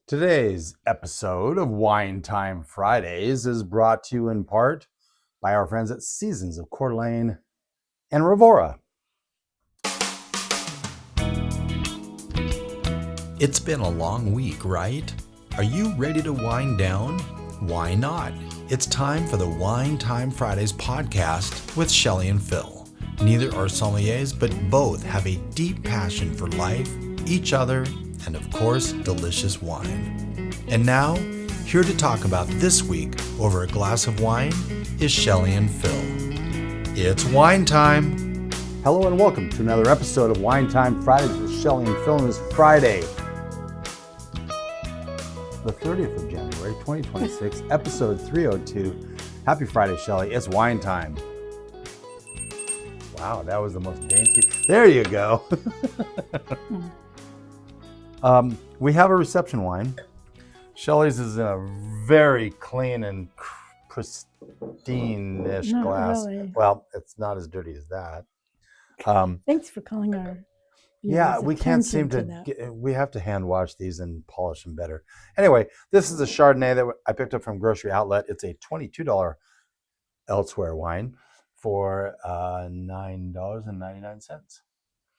Today's episode of Wine Time Fridays is brought to you in part by our friends at Seasons of Coeur d'Alene and Revora. It's been a long week, right? Are you ready to wind down? Why not? It's time for the Wine Time Fridays podcast with Shelley and Phil. Neither are sommeliers, but both have a deep passion for life, each other, and of course, delicious wine. And now, here to talk about this week over a glass of wine is Shelley and Phil. It's wine time. Hello and welcome to another episode of Wine Time Fridays with Shelley and Phil. And this Friday, the 30th of January, 2026, episode 302. Happy Friday, Shelley. It's wine time. Wow, that was the most dainty. There you go. We have a reception wine. Shelley's is in a very clean and pristine-ish glass. Really. Well, it's not as dirty as that. Thanks for calling our Yeah, we can't seem that. we have to hand wash these and polish them better. Anyway, this is a Chardonnay that I picked up from Grocery Outlet. It's a $22 elsewhere wine for $9.99.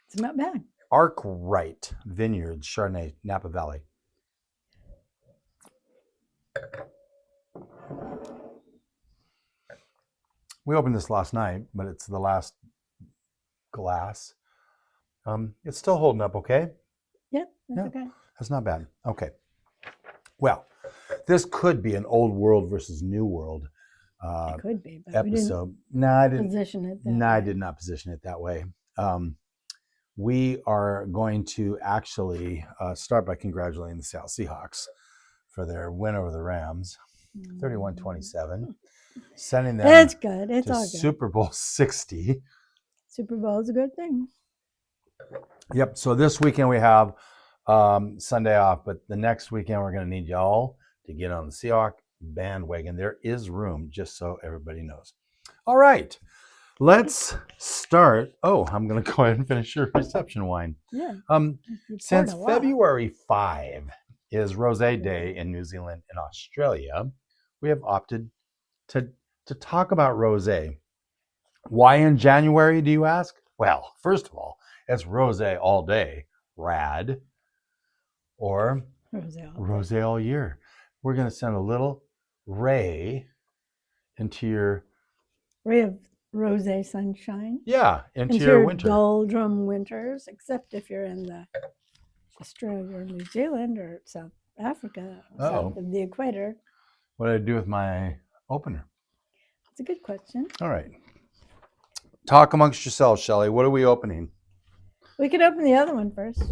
It's not bad. Arkwright Vineyards Chardonnay, Napa Valley. We opened this last night, but it's the last glass. It's still holding up okay. Yeah, that's Yeah. okay. That's not bad. Okay. Well, this could be an old world versus new world It could be, but episode. No, I we didn't. didn't position it that No, I way. did not position it that way. We are going to actually start by congratulating the Seattle Seahawks for their win over the Rams, 31-27, sending them It's good. It's to all good. Super Bowl 60. Super Bowl is a good thing. Yep. So this weekend we have Sunday off, but the next weekend we're going to need y'all to get on the Seahawk bandwagon. There is room, just so everybody knows. All right. Let's start. Oh, I'm going to go ahead and finish your reception wine. Yeah. Um, you poured Since a lot. February 5 is Rosé Day in New Zealand and Australia, we have opted to talk about rosé. Why in January, do you ask? Well, first of all, it's rosé all day, RAD, or Rosé. rosé all year. We're going to send a little ray into your, Ray of Rosé sunshine. into Into your winter. doldrum winters, except if you're in the Australia or New Zealand or South Africa, south of the equator. What did I do with my opener? It's a good question. All right. Talk amongst yourselves, Shelley. What are we opening? We could open the other one first.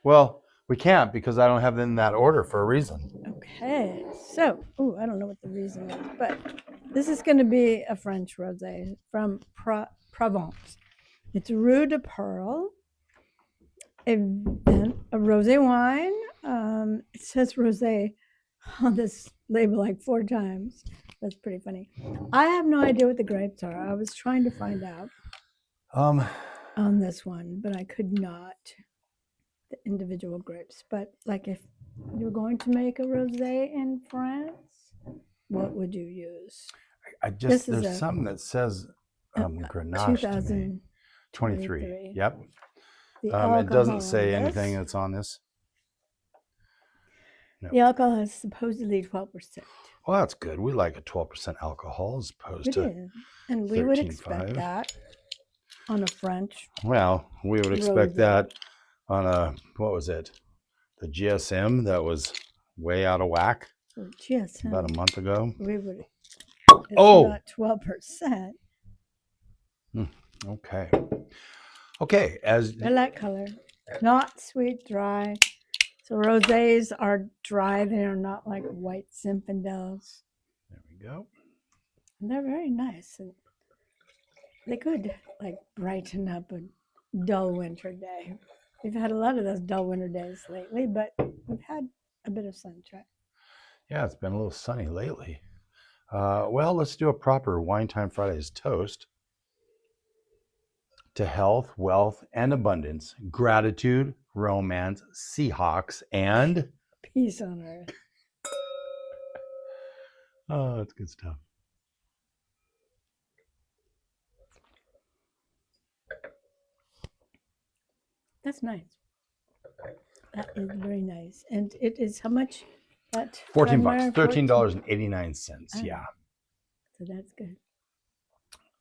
Well, we can't because I don't have them in that order for a reason. Okay, so, I don't know what the reason is, but this is going to be a French rosé from Provence. It's Rue de Perle, a rosé wine. It says rosé on this label like 4 times. That's pretty funny. I have no idea what the grapes are. I was trying to find out on this one, but I could not. The individual grapes, but like if you're going to make a rosé in France, what would you use? There's something that says Grenache to me. 23. 2023. Yep. The It alcohol doesn't say on anything this- that's on this. No. The alcohol is supposedly 12%. Well, that's good. We like a 12% alcohol as opposed It to. is, and we would 13.5. expect that on a French. Well, we would expect Rosé. that on what was it? The GSM that was way out of whack So GSM, about a month ago. we would. It's Oh! not 12%. Okay. Okay. I like color, not sweet, dry. So rosés are dry. They are not like white Zinfandels. There we go. And they're very nice, and they could like brighten up a dull winter day. We've had a lot of those dull winter days lately, but we've had a bit of sunshine. Yeah, it's been a little sunny lately. Well, let's do a proper Wine Time Fridays toast. to health, wealth, and abundance, gratitude, romance, Seahawks, and Peace on earth. oh, that's good stuff. That's nice. That is very nice. And it is how much? That $14, Meyer, $13.89. Oh. Yeah, So that's good.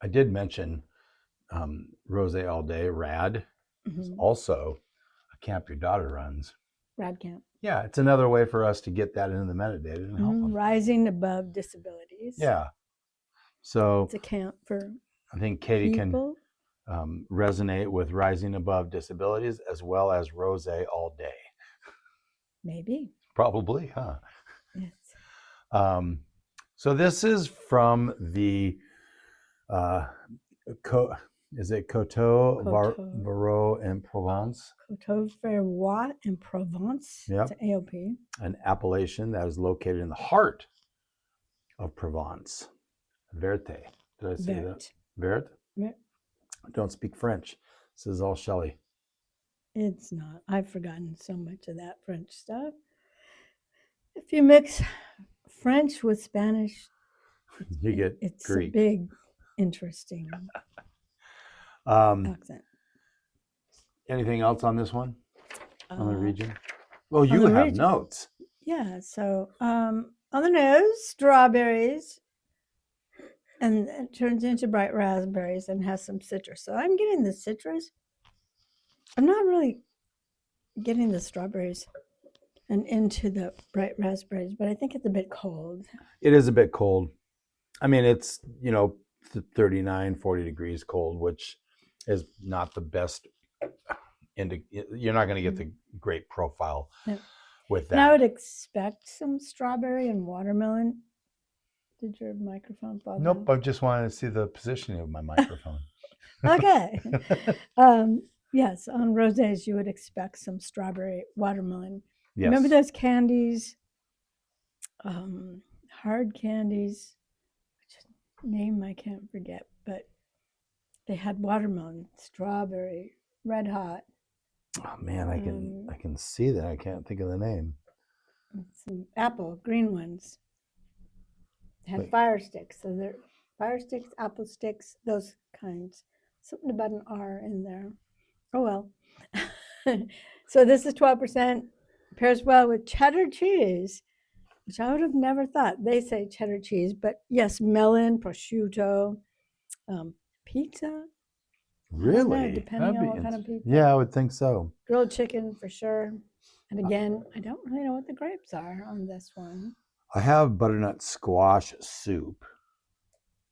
I did mention Rosé All Day RAD is Mhm. also a camp your daughter runs. Rad camp. Yeah, it's another way for us to get that into the metadata and help them. Rising above disabilities. Yeah. So It's a camp for I think Katie people. can resonate with Rising Above Disabilities as well as Rosé All Day. Maybe. Probably, huh? Yes. So this is from the is it Coteau Varro in Provence? Coteau Ferrois in Provence. Yep. It's an AOP. An appellation that is located in the heart of Provence. Verte. Did I say that? Verte? Verte. I don't speak French. This is all Shelley. It's not. I've forgotten so much of that French stuff. If you mix French with Spanish, You get it's Greek. a big, interesting accent. Anything else on this one? On the region? Well, on you the have region. notes. Yeah. So on the nose, strawberries, and it turns into bright raspberries and has some citrus. So I'm getting the citrus. I'm not really getting the strawberries and into the bright raspberries, but I think it's a bit cold. It is a bit cold. I mean, it's, 39, 40 degrees cold, which is not the best. You're not going to get the great profile with that. And I would expect some strawberry and watermelon. Did your microphone fall Nope, down? I just wanted to see the positioning of my microphone. Okay. Yes, on rosés you would expect some strawberry, watermelon. Yes. Remember those candies, hard candies, which name I can't forget, but they had watermelon, strawberry, red hot. Oh man, I can see that. I can't think of the name. Some apple, green ones. They had fire sticks. So they're fire sticks, apple sticks, those kinds. Something about an R in there. Oh well. So this is 12%. Pairs well with cheddar cheese, which I would have never thought. They say cheddar cheese, but yes, melon, prosciutto, pizza. Really? Depending on what kind of pizza. Yeah, I would think so. Grilled chicken for sure. And again, I don't really know what the grapes are on this one. I have butternut squash soup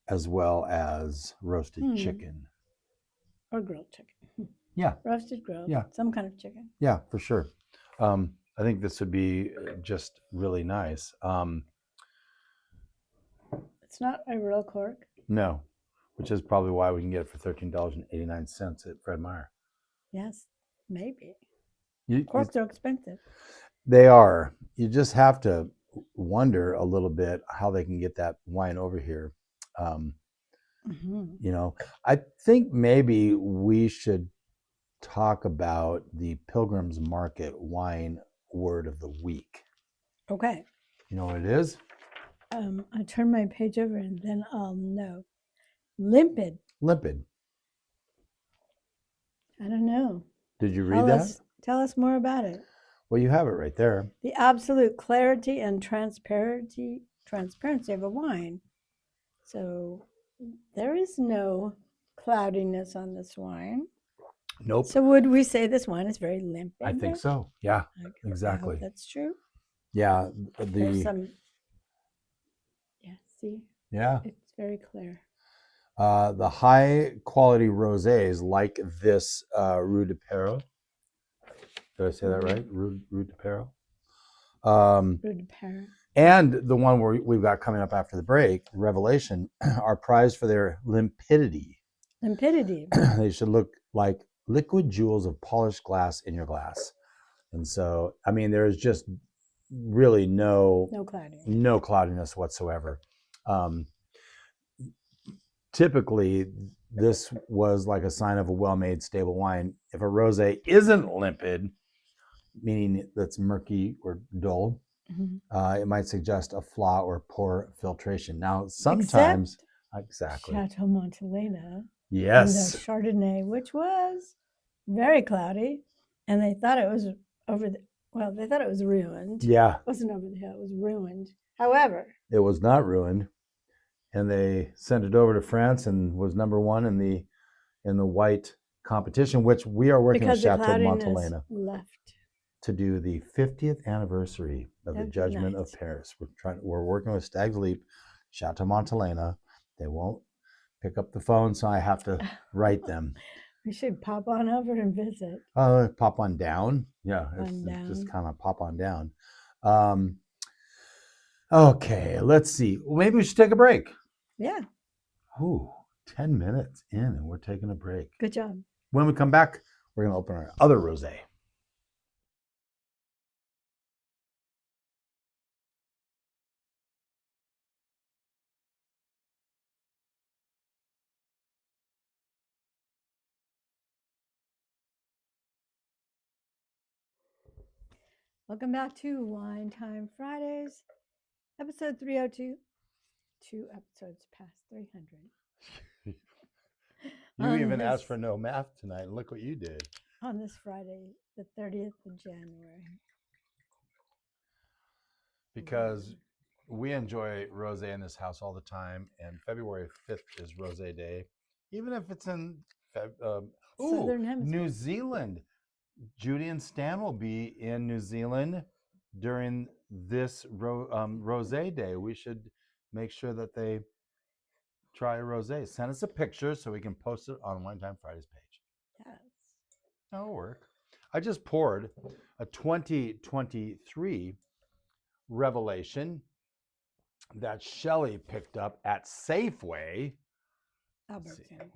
as well as roasted chicken. Or grilled chicken. Yeah. Roasted, grilled. Yeah. Some kind of chicken. Yeah, for sure. I think this would be just really nice. It's not a real cork. No, which is probably why we can get it for $13.89 at Fred Meyer. Yes, maybe. You, Corks are expensive. They are. You just have to wonder a little bit how they can get that wine over here. I think maybe we should talk about the Pilgrim's Market wine word of the week. Okay. You know what it is? I turn my page over and then I'll know. Limpid. Limpid. I don't know. Did you read that? Tell us more about it. Well, you have it right there. The absolute clarity and transparency of a wine. So there is no cloudiness on this wine. Nope. So would we say this wine is very limpid? I think so. Yeah, exactly. I hope that's true. Yeah. There's some. Yeah. See. Yeah. It's very clear. The high quality rosés like this Rue de Perle. Did I say that right? Rue de Perle. Rue de Perle. And the one we've got coming up after the break, Revelation, are prized for their limpidity. Limpidity. They should look like liquid jewels of polished glass in your glass. And so, I mean, there is just really no cloudiness whatsoever. Typically, this was like a sign of a well-made, stable wine. If a rosé isn't limpid, meaning that's murky or dull. Mhm. It might suggest a flaw or poor filtration. Now, sometimes, exactly. Chateau Montelena and the Yes. Chardonnay, which was very cloudy, and they thought it was they thought it was ruined. Yeah, It wasn't over the hill, it was ruined. However, it was not ruined, and they sent it over to France and was number one in the white competition, which we are working with because the Chateau cloudiness Montelena left. to do the 50th anniversary of the That'd be Judgment nice. of Paris. We're working with Stag's Leap, Chateau Montelena. They won't pick up the phone, so I have to write them. We should pop on over and visit. Pop on down. Yeah, On it's just down. kind of pop on down. Okay, let's see. Well, maybe we should take a break. Yeah, Ooh, 10 minutes in and we're taking a break. good job. When we come back, we're going to open our other rosé. Welcome back to Wine Time Fridays, episode 302. 2 episodes past 300. You even asked for no math tonight, and look what you did. On this Friday, the 30th of January. Because we enjoy rosé in this house all the time, and February 5th is Rosé Day, even if it's in Southern Hemisphere. New Zealand. Judy and Stan will be in New Zealand during this Rosé Day. We should make sure that they try a rosé. Send us a picture so we can post it on Wine Time Fridays page. Yes. That'll work. I just poured a 2023 Revelation that Shelley picked up at Safeway. Albertson.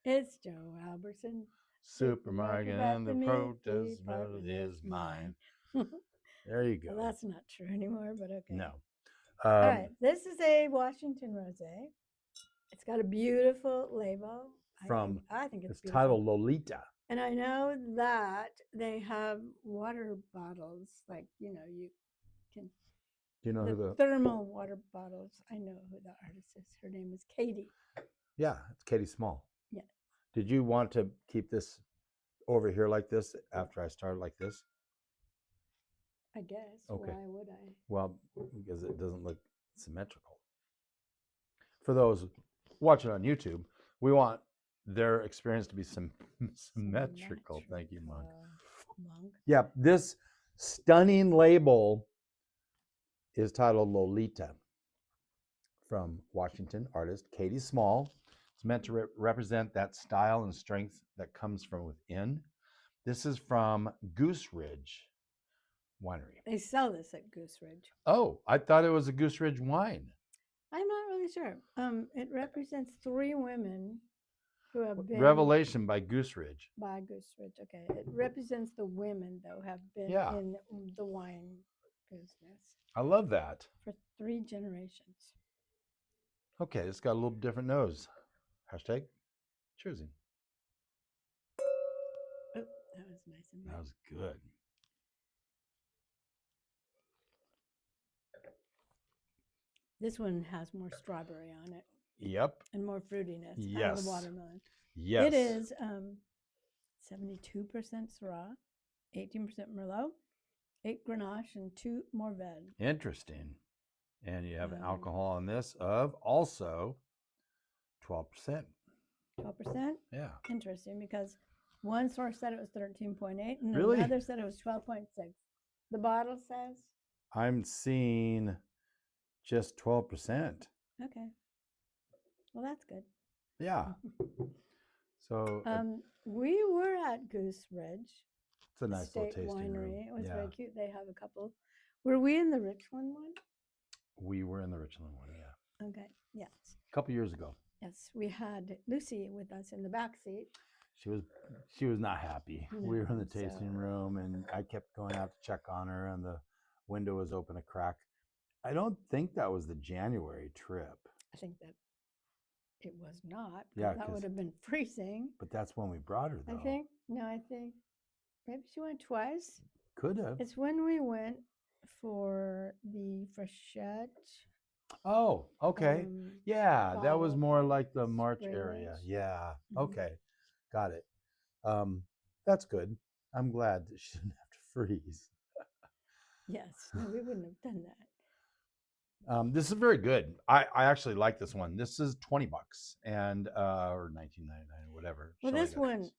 It's Joe Albertson. Supermarket and the produce is mine. There you go. Well, that's not true anymore, but okay. No. All right. This is a Washington Rosé. It's got a beautiful label. I think it's beautiful. titled Lolita. And I know that they have water bottles, like, you can. Do you know who the thermal water bottles? I know who the artist is. Her name is Katie. Yeah, it's Katie Small. Yeah. Did you want to keep this over here like this after I started like this? I guess. Okay. Why would I? Well, because it doesn't look symmetrical. For those watching on YouTube, we want their experience to be symmetrical. Thank you, Monk. Yeah, this stunning label is titled Lolita from Washington artist Katie Small. It's meant to represent that style and strength that comes from within. This is from Goose Ridge Winery. They sell this at Goose Ridge. Oh, I thought it was a Goose Ridge wine. I'm not really sure. It represents 3 women who have been Revelation by Goose Ridge. By Goose Ridge. Okay. It represents the women, though, have been in the wine business. I love that. For 3 generations. Okay, it's got a little different nose. Hashtag choosing. Oh, that was nice and That was good. This one has more strawberry on it. Yep. And more fruitiness. Yes. Out of the watermelon. Yes. It is 72% Syrah, 18% Merlot, 8 Grenache, and 2 Mourvèdre. Interesting. And you have alcohol on this of also 12%. 12%? Yeah. Interesting, because one source said it was 13.8 and Really? another said it was 12.6. The bottle says? I'm seeing just 12%. Okay. Well, that's good. Yeah. So we were at Goose Ridge. It's a nice State little tasting Winery. room. It was very cute. They have a couple. Were we in the Richland one? We were in the Richland one, yeah. Okay. Yes. A couple years ago. Yes, we had Lucy with us in the back seat. She was not happy. We were in the tasting room, and I kept going out to check on her, and the window was open a crack. I don't think that was the January trip. I think that it was not. Yeah, that would have been freezing. But that's when we brought her, though. I think. No, I think. Maybe she went twice. Could have. It's when we went for the freshette. Oh, okay. Yeah, that was fall more part, like the March area. spring-ish. Yeah. Mhm. Okay. Got it. That's good. I'm glad that she didn't have to freeze. Yes, no, we wouldn't have done that. This is very good. I actually like this one. This is $20 and or $19.99 or whatever. Well, Shelley this got one,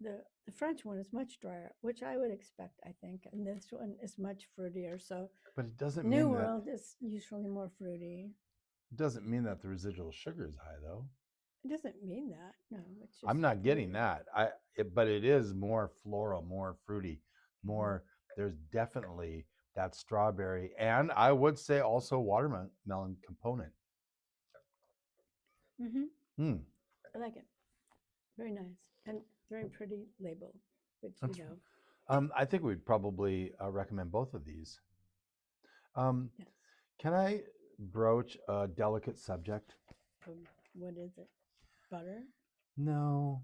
the French one is much drier, which I would expect, I think, and this one is much fruitier. So But it doesn't New mean that World is usually more fruity. it doesn't mean that the residual sugar is high though. It doesn't mean that. No, it's just I'm not getting fruity. that. But it is more floral, more fruity, more. There's definitely that strawberry, and I would say also watermelon component. Mm-hmm. Hmm. I like it. Very nice and very pretty label, which That's- you know. I think we'd probably recommend both of these. Yes. Can I broach a delicate subject? What is it? Butter? No.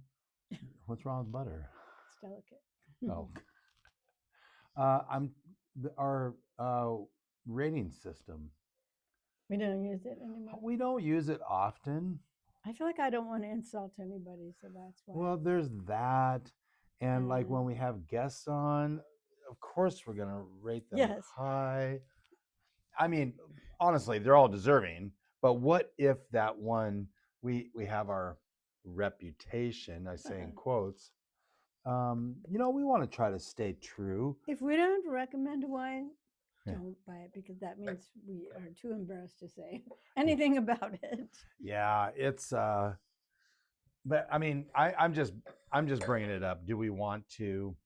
What's wrong with butter? It's delicate. Oh. Our rating system. We don't use it anymore. We don't use it often. I feel like I don't want to insult anybody, so that's why. Well, there's that. And like Mm. when we have guests on, of course we're going to rate them Yes. high. I mean, honestly, they're all deserving. But what if that one, we have our reputation, I say in quotes, we want to try to stay true. If we don't recommend a wine, Yeah. don't buy it because that means we are too embarrassed to say anything about it. Yeah, it's but I mean, I'm just bringing it up. Do we want to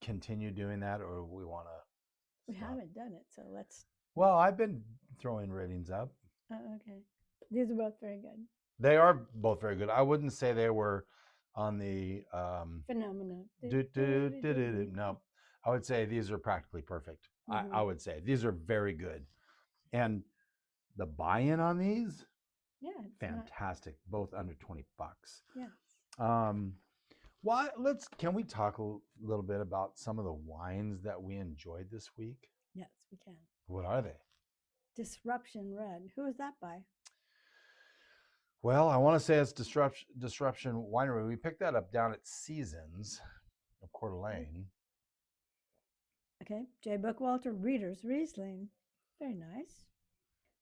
continue doing that, or we want to? We haven't done it, so let's. Well, I've been throwing ratings up. Okay, these are both very good. They are both very good. I wouldn't say they were on the Phenomena. no. I would say these are practically perfect. I would say these are very good, and the buy-in on these, Yeah, it's fantastic. Both under $20. Yes. Can we talk a little bit about some of the wines that we enjoyed this week? Yes, we can. What are they? Disruption Red. Who is that by? Well, I want to say it's Disruption Winery. We picked that up down at Seasons of Coeur d'Alene. Okay, J. Bookwalter Reader's Riesling. Very nice.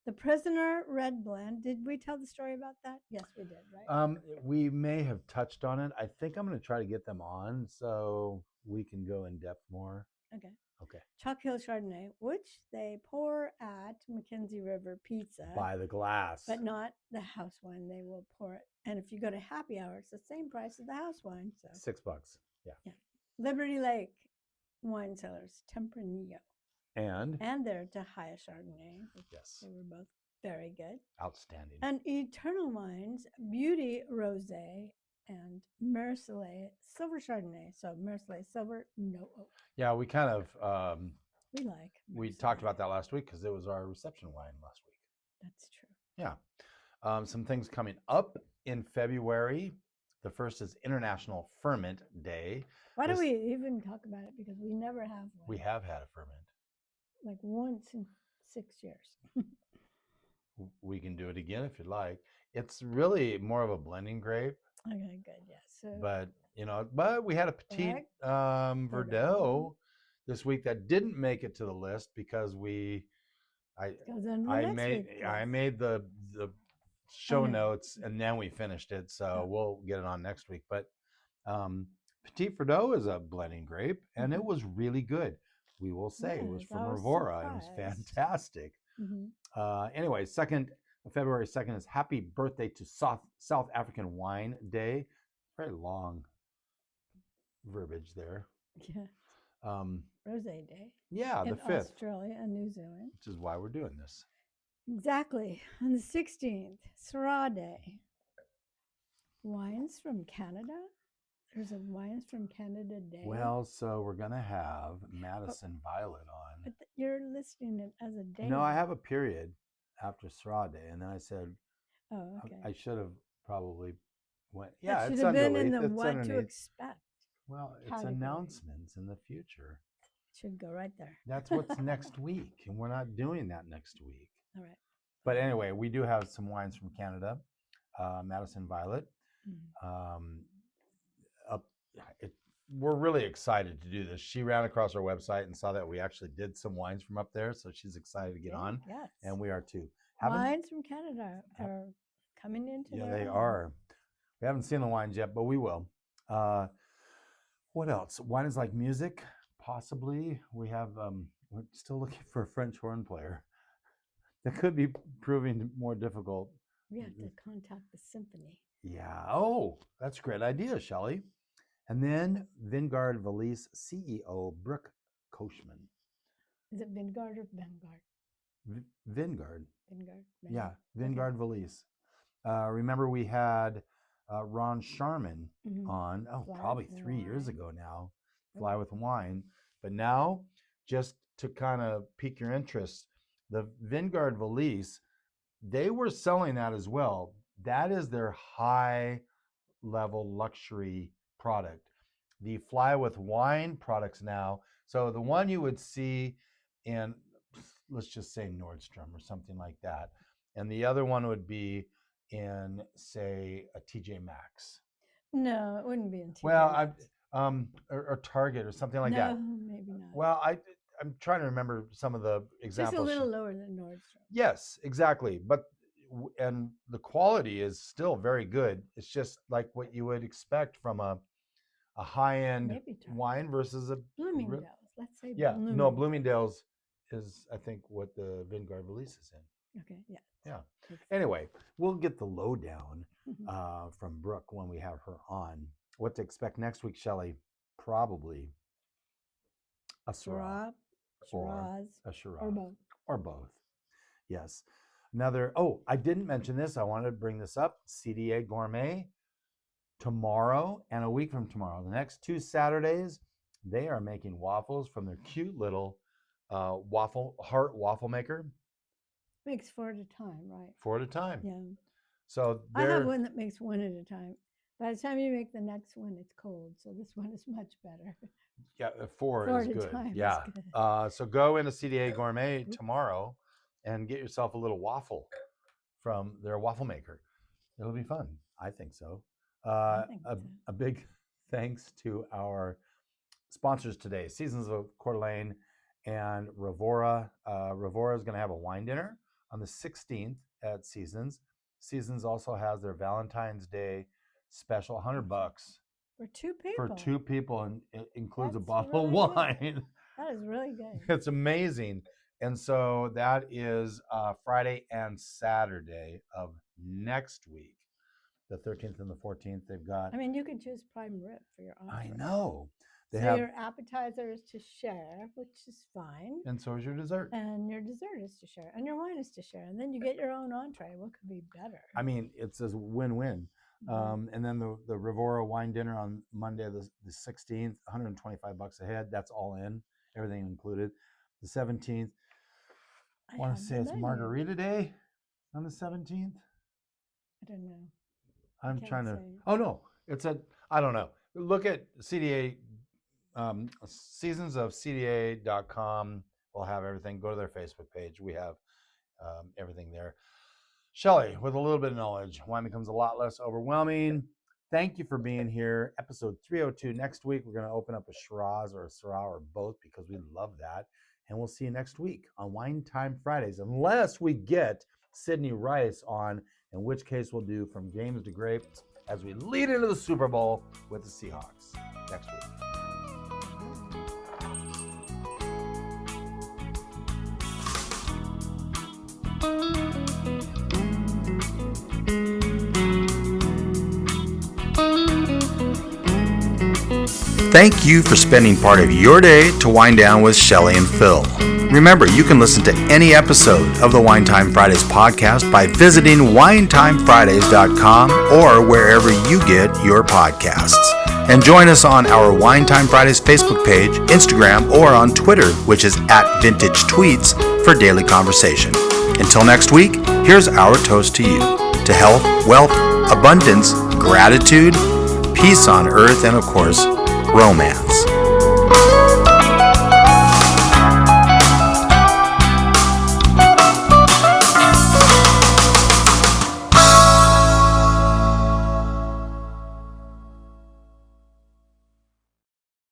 The Prisoner Red Blend. Did we tell the story about that? Yes, we did, right? We may have touched on it. I think I'm going to try to get them on so we can go in depth more. Okay. Okay. Chalk Hill Chardonnay, which they pour at Mackenzie River Pizza. By the glass. But not the house wine. They will pour it. And if you go to happy hour, it's the same price as the house wine. So $6. Yeah. Liberty Lake Wine Cellars, Tempranillo. And their Tahia Chardonnay. Yes. They were both very good. Outstanding. And Eternal Wines, Beauty Rosé, and Mercelet Silver Chardonnay. So Mercelet Silver, no oak. Yeah, we kind of we talked about that last week because it was our reception wine last week. That's true. Yeah. Some things coming up in February. The first is International Ferment Day. Why do we even talk about it? Because we never have one. We have had a ferment. Like once in 6 years. We can do it again if you'd like. It's really more of a blending grape. Okay, good. Yeah. So, but we had a Petit Verdot this week that didn't make it to the list because I made the show notes and then we finished it, so we'll get it on next week. But Petit Verdot is a blending grape, and it was really good. We will say it was from Rivora. It was fantastic. Anyway, February 2nd is Happy Birthday to South African Wine Day. Very long verbiage there. Yeah. Rosé Day. Yeah, the 5th. Australia and New Zealand. Which is why we're doing this. Exactly. On the 16th, Syrah Day. Wines from Canada? There's a Wines from Canada Day. Well, so we're going to have Madison Violet on. But you're listing it as a day. No, I have a period after Syrah Day, and then I said, oh, okay. I should have probably went. Yeah, it should have been in the what to expect. Well, it's category. announcements in the future. Should go right there. That's what's next week, and we're not doing that next week. All right. But anyway, we do have some wines from Canada, Madison Violet. We're really excited to do this. She ran across our website and saw that we actually did some wines from up there, so she's excited to get on, Yes. and we are too. Wines from Canada are coming into Yeah, their they own. are. We haven't seen the wines yet, but we will. What else? Wine is like music, possibly. We have. We're still looking for a French horn player. That could be proving more difficult. We have to contact the symphony. Yeah. Oh, that's a great idea, Shelley. And then Vingard Valise CEO Brooke Koshman. Is it Vingard or Vanguard? Vingard. Vingard. Yeah, Vingard Valise. Remember we had Ron Sharman on, probably 3 years ago now, Fly with Wine. But now, just to kind of pique your interest, the Vingard Valise, they were selling that as well. That is their high level luxury product. The Fly with Wine products now, so the one you would see in, let's just say Nordstrom or something like that, and the other one would be in, say, a TJ Maxx. No, it wouldn't be in TJ Well, Maxx. or Target or something like that. No, maybe not. Well, I'm trying to remember some of the examples. Just a little lower than Nordstrom. Yes, exactly. But and the quality is still very good. It's just like what you would expect from a high-end Maybe Target. wine versus a Bloomingdale's. Let's say yeah. No, Bloomingdale's. Bloomingdale's is, I think, what the Vingard Valise is in. Okay, yeah. Yeah. Anyway, we'll get the lowdown Mhm. from Brooke when we have her on. What to expect next week, Shelley? Probably a Syrah Shiraz, a Shiraz or both. or both. Yes. Another. I didn't mention this. I wanted to bring this up. CDA Gourmet tomorrow and a week from tomorrow. The next 2 Saturdays, they are making waffles from their cute little heart waffle maker. Makes 4 at a time, right? 4 at a time. Yeah. So I have they're one that makes 1 at a time. By the time you make the next one, it's cold. So this one is much better. yeah, 4 4 is at a good. time is Yeah. good. So go into CDA Gourmet tomorrow and get yourself a little waffle from their waffle maker. It'll be fun. I think so. I think so. A big thanks to our sponsors today, Seasons of Coeur d'Alene and Revora. Revora is going to have a wine dinner on the 16th at Seasons. Seasons also has their Valentine's Day special, $100 For 2 people. for 2 people, and it includes a That's bottle really of good. wine. That is really good. It's amazing. And so that is Friday and Saturday of next week, the 13th and the 14th. They've got, I mean, you could choose prime rib for your entree. I know. They So have, your appetizer is to share, which is fine. and so is your dessert. And your dessert is to share. And your wine is to share. And then you get your own entree. What could be better? I mean, it's a win-win. And then the Revora wine dinner on Monday, the 16th, $125 a head. That's all in, everything included. The 17th, I want to say it's Margarita Day on the 17th. I don't know. I'm Can't trying to. say. Oh no, I don't know. Look at CDA, seasonsofcda.com. We'll have everything. Go to their Facebook page. We have everything there. Shelley, with a little bit of knowledge, wine becomes a lot less overwhelming. Thank you for being here. Episode 302. Next week, we're going to open up a Shiraz or a Syrah or both because we love that. And we'll see you next week on Wine Time Fridays, unless we get Sydney Rice on, in which case we'll do From Games to Grapes as we lead into the Super Bowl with the Seahawks next week. Thank you for spending part of your day to wind down with Shelley and Phil. Remember, you can listen to any episode of the Wine Time Fridays podcast by visiting winetimefridays.com or wherever you get your podcasts. And join us on our Wine Time Fridays Facebook page, Instagram, or on Twitter, which is @VintageTweets, for daily conversation. Until next week, here's our toast to you. To health, wealth, abundance, gratitude, peace on earth, and of course, romance.